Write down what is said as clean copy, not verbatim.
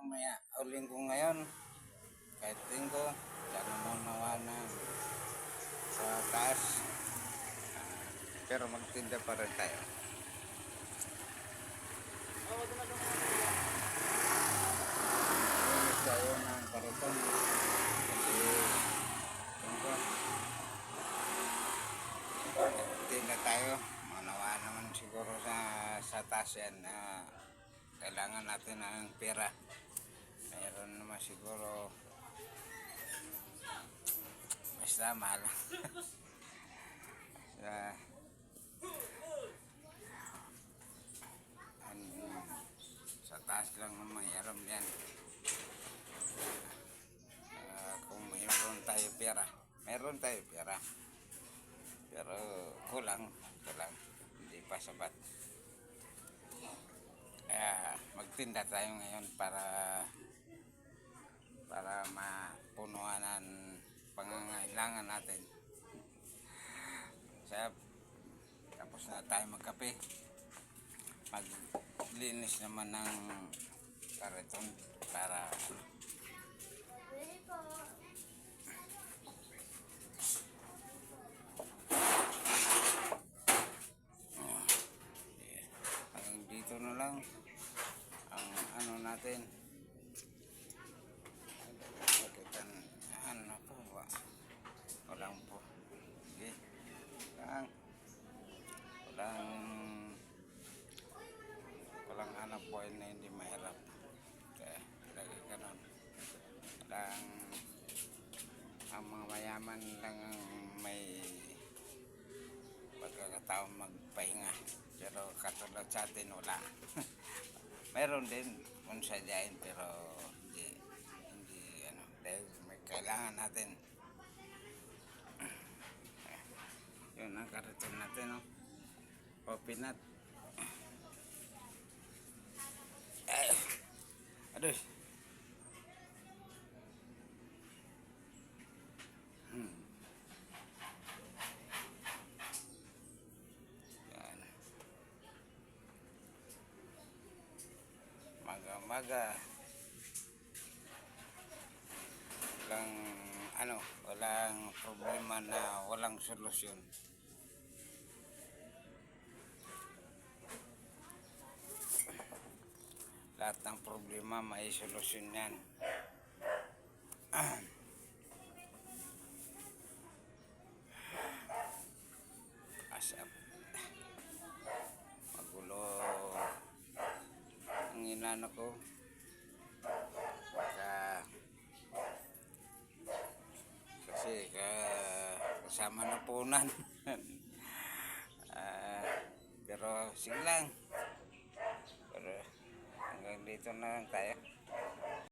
mamaya o linggo ngayon, kahit linggo, sana mo nawa na sa taas. Pero magtinda pa rin tayo. Linis tayo ng kariton. Kasi linggo, magtinda tayo. Manawa naman siguro sa taas yan na kailangan natin ng pera. Mayroon naman siguro basta mahal. Sa taas lang naman mayroon yan. Kung mayroon tayo pera, mayroon tayo pera, pero kulang, hindi pa sapat. Magtinda tayo ngayon para mapunuan ang pangangailangan natin. Tapos na tayo magkape, maglinis naman ng kariton para hanggang dito na lang ang ano natin. Ano po ba? Walang po. Sige. Walang hanap buhay na hindi mahirap. Kaya lagi ganun. Ang mga mayaman lang ang may pagkakataon magpahinga. Pero katulad sa atin wala. Mayroon din kung sadyain pero hindi ano, dahil may kailangan natin. Yun ang kariton natin, no? O pinat. Aduh. Yan. Maga-maga. Walang problema na walang solusyon. Lahat ng problema may solusyon yan. Asap. Magulo ang inano ko. Kasi kasama na punan. Pero sige lang. Pero hanggang dito na lang tayo.